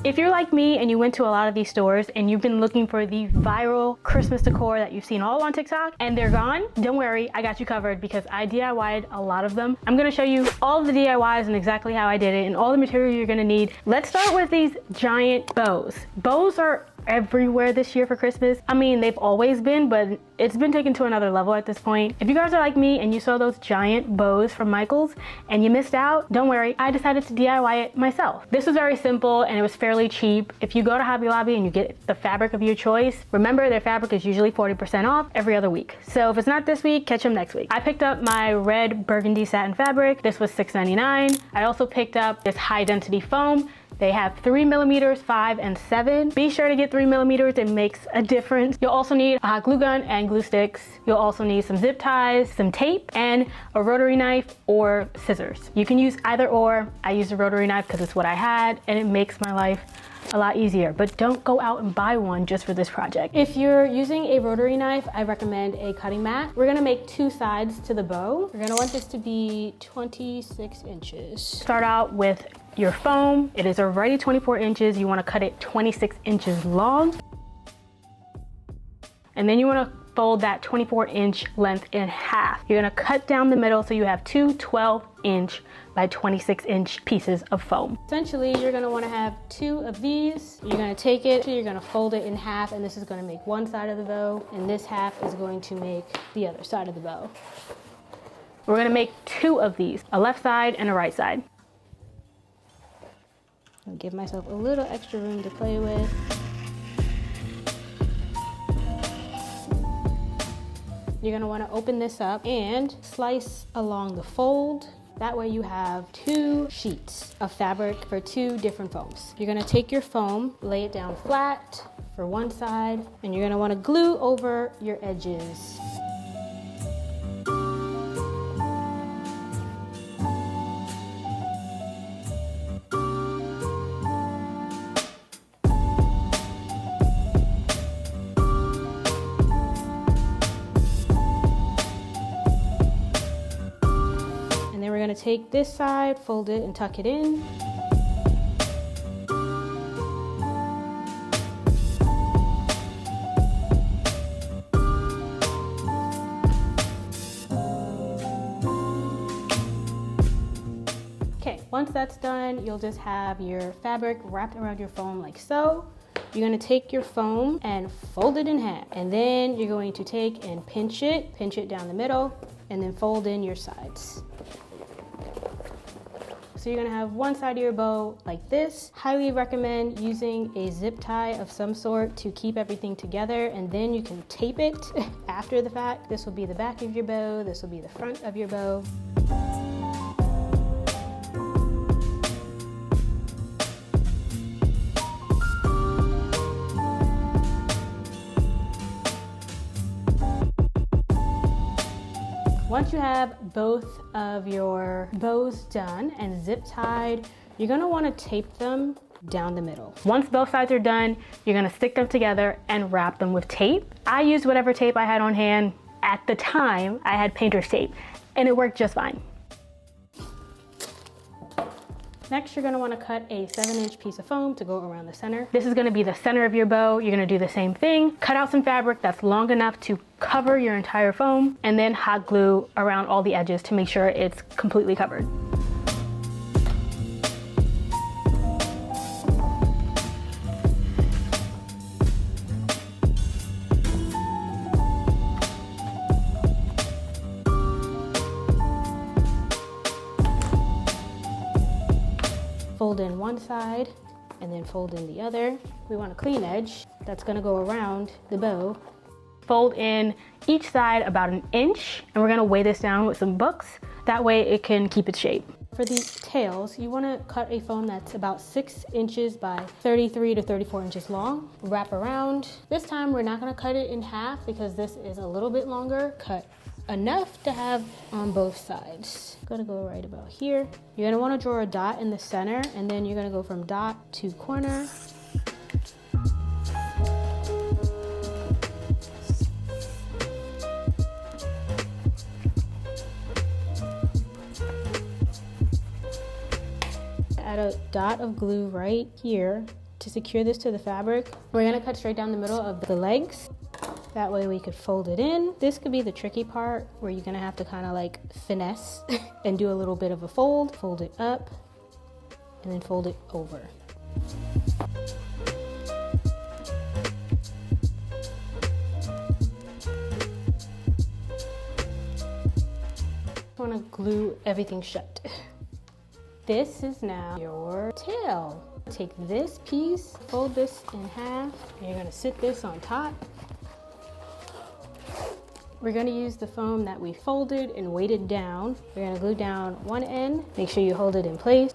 If you're like me and you went to a lot of these stores and you've been looking for the viral Christmas decor that you've seen all on TikTok and they're gone, don't worry, I got you covered because I DIY'd a lot of them. I'm gonna show you all of the DIYs and exactly how I did it and all the material you're gonna need. Let's start with these giant bows. Bows are everywhere this year for Christmas. I mean, they've always been, but it's been taken to another level at this point. If you guys are like me and you saw those giant bows from Michaels and you missed out, don't worry, I decided to DIY it myself. This was very simple and it was fairly cheap. If you go to Hobby Lobby and you get the fabric of your choice, remember their fabric is usually 40% off every other week. So if it's not this week, catch them next week. I picked up my red burgundy satin fabric. This was $6.99. I also picked up this high density foam. They have 3mm, 5, and 7. Be sure to get 3mm, it makes a difference. You'll also need a hot glue gun and glue sticks. You'll also need some zip ties, some tape, and a rotary knife or scissors. You can use either or. I used a rotary knife because it's what I had and it makes my life a lot easier, but don't go out and buy one just for this project. If you're using a rotary knife, I recommend a cutting mat. We're gonna make 2 sides to the bow. You're gonna want this to be 26 inches. Start out with your foam. It is already 24 inches. You wanna cut it 26 inches long. And then you wanna fold that 24-inch length in half. You're gonna cut down the middle so you have 2 12-inch by 26-inch pieces of foam. Essentially, you're gonna wanna have 2 of these. You're gonna take it, you're gonna fold it in half, and this is gonna make one side of the bow, and this half is going to make the other side of the bow. We're gonna make 2 of these, a left side and a right side. I'll give myself a little extra room to play with. You're gonna wanna open this up and slice along the fold. That way you have 2 sheets of fabric for 2 different foams. You're gonna take your foam, lay it down flat for one side, and you're gonna wanna glue over your edges. We're gonna take this side, fold it, and tuck it in. Okay, once that's done, you'll just have your fabric wrapped around your foam like so. You're gonna take your foam and fold it in half. And then you're going to take and pinch it down the middle, and then fold in your sides. So you're gonna have one side of your bow like this. Highly recommend using a zip tie of some sort to keep everything together, and then you can tape it after the fact. This will be the back of your bow, this will be the front of your bow. Once you have both of your bows done and zip tied, you're gonna wanna tape them down the middle. Once both sides are done, you're gonna stick them together and wrap them with tape. I used whatever tape I had on hand. At the time, I had painter's tape, and it worked just fine. Next, you're gonna wanna cut a 7-inch piece of foam to go around the center. This is gonna be the center of your bow. You're gonna do the same thing. Cut out some fabric that's long enough to cover your entire foam, and then hot glue around all the edges to make sure it's completely covered. Fold in one side and then fold in the other. We want a clean edge that's gonna go around the bow. Fold in each side about 1 inch, and we're gonna weigh this down with some books. That way it can keep its shape. For the tails, you wanna cut a foam that's about 6 inches by 33 to 34 inches long. Wrap around. This time we're not gonna cut it in half because this is a little bit longer. Cut enough to have on both sides. Gonna go right about here. You're gonna wanna draw a dot in the center, and then you're gonna go from dot to corner. Add a dot of glue right here to to secure this to the fabric, we're gonna cut straight down the middle of the legs. That way we could fold it in. This could be the tricky part where you're gonna have to kind of like finesse and do a little bit of a fold it up, and then fold it over. I want to glue everything shut. This is now your tail. Take this piece, fold this in half, and you're going to sit this on top. We're going to use the foam that we folded and weighted down. We're going to glue down one end. Make sure you hold it in place.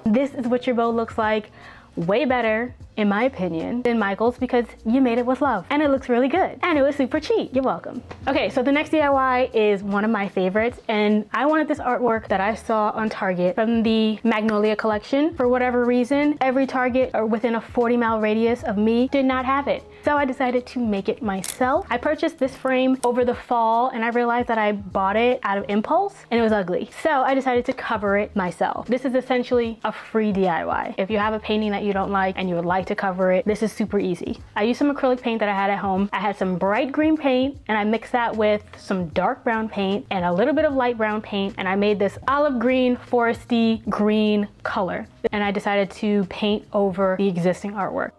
This is what your bow looks like. Way better, in my opinion, than Michael's, because you made it with love and it looks really good and it was super cheap. You're welcome. Okay, so the next DIY is one of my favorites, and I wanted this artwork that I saw on Target from the Magnolia collection. For whatever reason, every Target or within a 40-mile radius of me did not have it. So I decided to make it myself. I purchased this frame over the fall and I realized that I bought it out of impulse and it was ugly. So I decided to cover it myself. This is essentially a free DIY. If you have a painting that you don't like and you would like to cover it, this is super easy. I used some acrylic paint that I had at home. I had some bright green paint and I mixed that with some dark brown paint and a little bit of light brown paint, and I made this olive green, foresty green color. And I decided to paint over the existing artwork.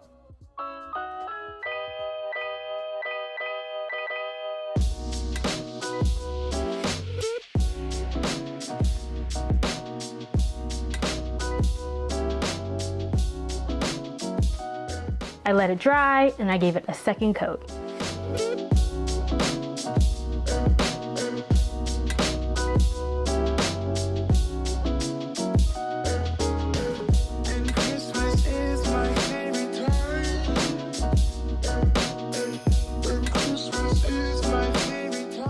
I let it dry and I gave it a second coat.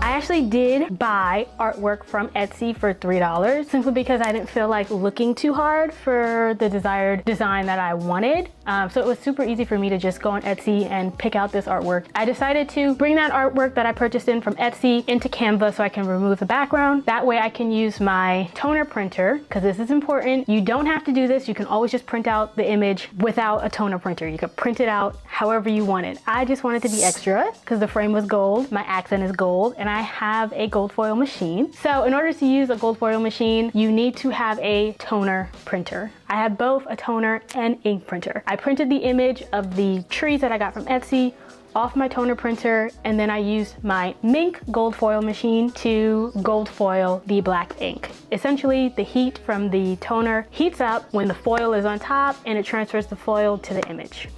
I actually did buy artwork from Etsy for $3 simply because I didn't feel like looking too hard for the desired design that I wanted. So it was super easy for me to just go on Etsy and pick out this artwork. I decided to bring that artwork that I purchased in from Etsy into Canva so I can remove the background. That way I can use my toner printer, because this is important. You don't have to do this. You can always just print out the image without a toner printer. You could print it out however you want it. I just wanted to be extra because the frame was gold, my accent is gold, and I have a gold foil machine. So in order to use a gold foil machine, you need to have a toner printer. I have both a toner and ink printer. I printed the image of the trees that I got from Etsy off my toner printer, and then I used my Mink gold foil machine to gold foil the black ink. Essentially, the heat from the toner heats up when the foil is on top and it transfers the foil to the image.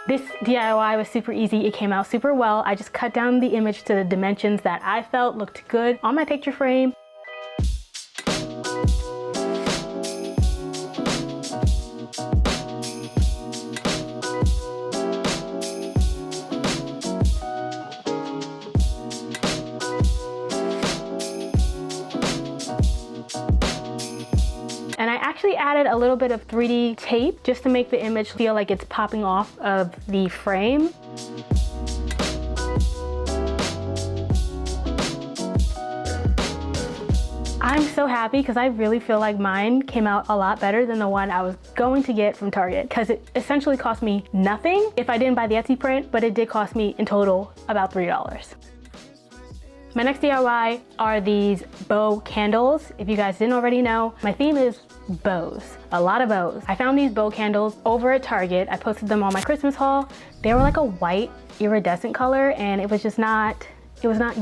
This DIY was super easy. It came out super well. I just cut down the image to the dimensions that I felt looked good on my picture frame. And I actually added a little bit of 3D tape just to make the image feel like it's popping off of the frame. I'm so happy because I really feel like mine came out a lot better than the one I was going to get from Target, because it essentially cost me nothing if I didn't buy the Etsy print, but it did cost me in total about $3. My next DIY are these bow candles. If you guys didn't already know, my theme is bows, a lot of bows. I found these bow candles over at Target. I posted them on my Christmas haul. They were like a white iridescent color, and it was not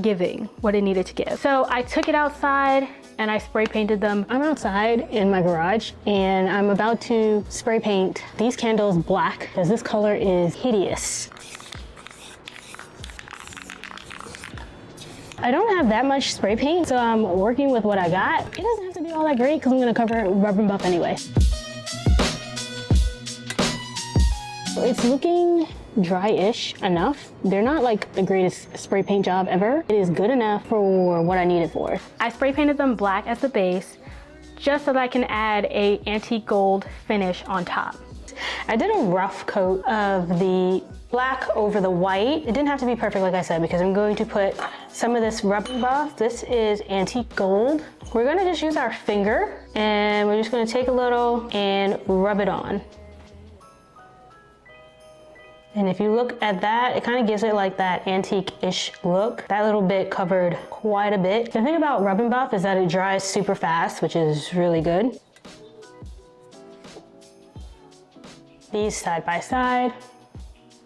giving what it needed to give. So I took it outside and I spray painted them. I'm outside in my garage and I'm about to spray paint these candles black because this color is hideous. I don't have that much spray paint, so I'm working with what I got. It doesn't have to be all that great because I'm gonna cover it with rubber and buff anyway. It's looking dry-ish enough. They're not like the greatest spray paint job ever. It is good enough for what I need it for. I spray painted them black as the base, just so that I can add a antique gold finish on top. I did a rough coat of the black over the white. It didn't have to be perfect, like I said, because I'm going to put some of this rubbing buff. This is antique gold. We're gonna just use our finger and we're just gonna take a little and rub it on. And if you look at that, it kind of gives it like that antique-ish look. That little bit covered quite a bit. The thing about rubbing buff is that it dries super fast, which is really good. These side by side.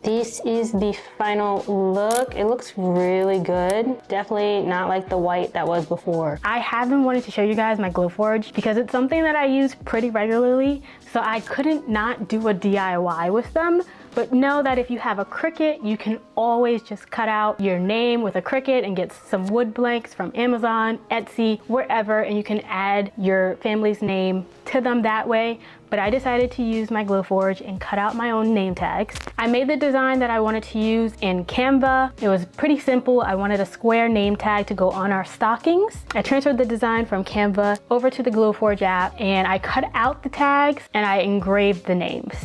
This is the final look. It looks really good. Definitely not like the white that was before. I have been wanting to show you guys my Glowforge because it's something that I use pretty regularly, so I couldn't not do a DIY with them. But know that if you have a Cricut, you can always just cut out your name with a Cricut and get some wood blanks from Amazon, Etsy, wherever, and you can add your family's name to them that way. But I decided to use my Glowforge and cut out my own name tags. I made the design that I wanted to use in Canva. It was pretty simple. I wanted a square name tag to go on our stockings. I transferred the design from Canva over to the Glowforge app and I cut out the tags and I engraved the names.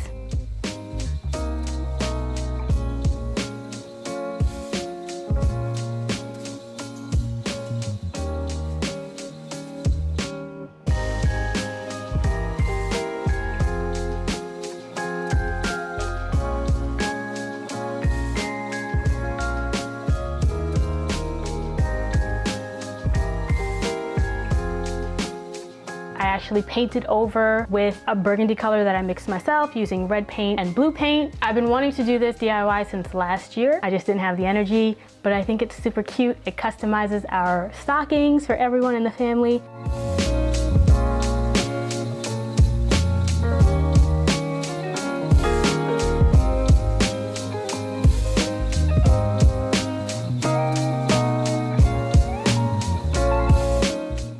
I actually painted over with a burgundy color that I mixed myself using red paint and blue paint. I've been wanting to do this DIY since last year. I just didn't have the energy, but I think it's super cute. It customizes our stockings for everyone in the family.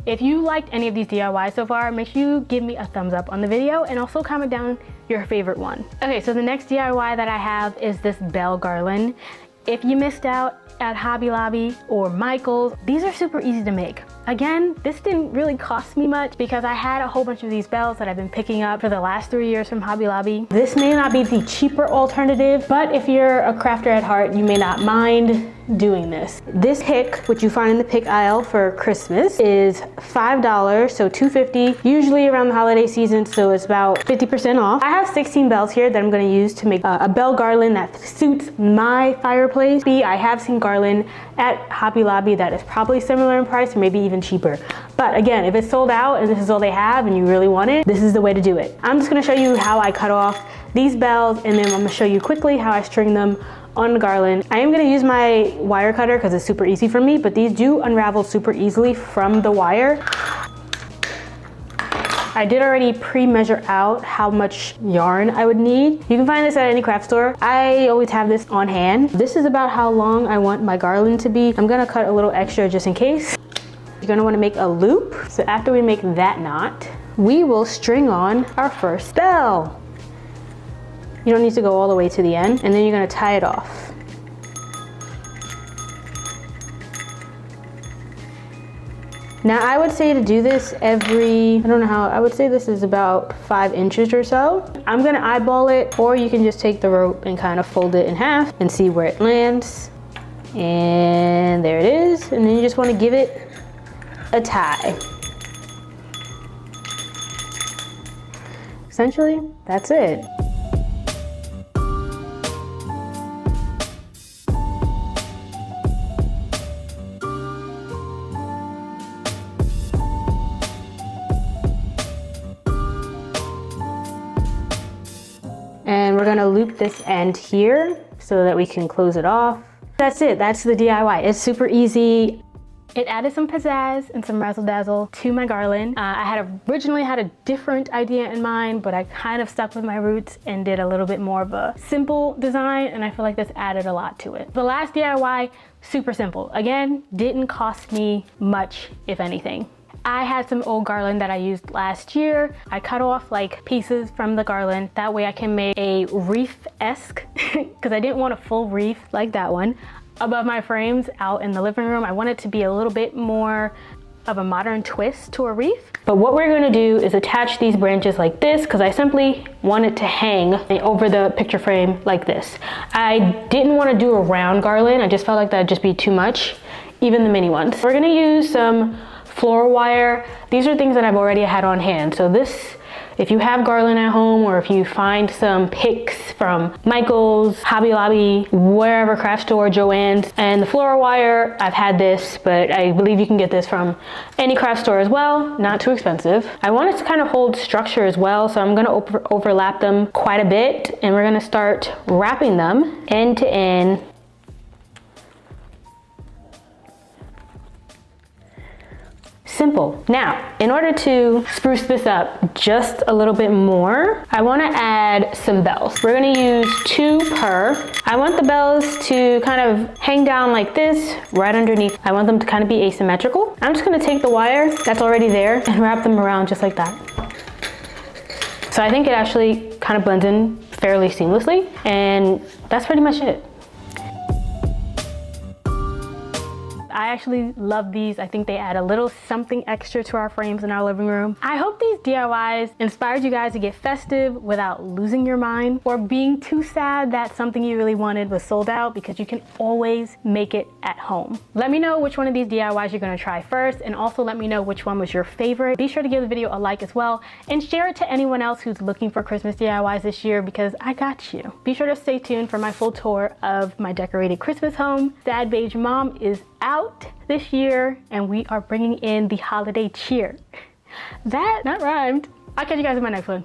If you liked any of these DIYs so far, make sure you give me a thumbs up on the video and also comment down your favorite one. Okay, so the next DIY that I have is this bell garland. If you missed out at Hobby Lobby or Michael's, these are super easy to make. Again, this didn't really cost me much because I had a whole bunch of these bells that I've been picking up for the last 3 years from Hobby Lobby. This may not be the cheaper alternative, but if you're a crafter at heart, you may not mind doing this. This pick, which you find in the pick aisle for Christmas, is $5, so $2.50, usually around the holiday season, so it's about 50% off. I have 16 bells here that I'm gonna use to make a bell garland that suits my fireplace. I have seen garland at Hobby Lobby that is probably similar in price or maybe even cheaper. But again, if it's sold out and this is all they have and you really want it, this is the way to do it. I'm just gonna show you how I cut off these bells and then I'm gonna show you quickly how I string them on the garland. I am gonna use my wire cutter because it's super easy for me, but these do unravel super easily from the wire. I did already pre-measure out how much yarn I would need. You can find this at any craft store. I always have this on hand. This is about how long I want my garland to be. I'm gonna cut a little extra just in case. You're gonna wanna make a loop. So after we make that knot, we will string on our first bell. You don't need to go all the way to the end, and then you're gonna tie it off. Now I would say to do this every, I don't know how, I would say this is about 5 inches or so. I'm gonna eyeball it, or you can just take the rope and kind of fold it in half and see where it lands. And there it is, and then you just wanna give it a tie. Essentially, that's it. And we're gonna loop this end here so that we can close it off. That's it, that's the DIY. It's super easy. It added some pizzazz and some razzle dazzle to my garland. I had originally had a different idea in mind, but I kind of stuck with my roots and did a little bit more of a simple design, and I feel like this added a lot to it. The last DIY, super simple. Again, didn't cost me much, if anything. I had some old garland that I used last year. I cut off like pieces from the garland. That way I can make a wreath-esque, because I didn't want a full wreath like that one, above my frames out in the living room. I want it to be a little bit more of a modern twist to a wreath. But what we're gonna do is attach these branches like this because I simply want it to hang over the picture frame like this. I didn't want to do a round garland. I just felt like that'd just be too much, even the mini ones. We're gonna use some floral wire. These are things that I've already had on hand. So this, if you have garland at home, or if you find some picks from Michael's, Hobby Lobby, wherever, craft store, Joann's, and the floral wire, I've had this, but I believe you can get this from any craft store as well, not too expensive. I want it to kind of hold structure as well, so I'm gonna overlap them quite a bit, and we're gonna start wrapping them end to end. Simple. Now, in order to spruce this up just a little bit more, I want to add some bells. We're going to use 2 per. I want the bells to kind of hang down like this, right underneath. I want them to kind of be asymmetrical. I'm just going to take the wire that's already there and wrap them around just like that. So I think it actually kind of blends in fairly seamlessly, and that's pretty much it. I actually love these. I think they add a little something extra to our frames in our living room. I hope these DIYs inspired you guys to get festive without losing your mind or being too sad that something you really wanted was sold out, because you can always make it at home. Let me know which one of these DIYs you're gonna try first, and also let me know which one was your favorite. Be sure to give the video a like as well, and share it to anyone else who's looking for Christmas DIYs this year, because I got you. Be sure to stay tuned for my full tour of my decorated Christmas home. Sad Beige Mom is out this year, and we are bringing in the holiday cheer. That rhymed. I'll catch you guys in my next one.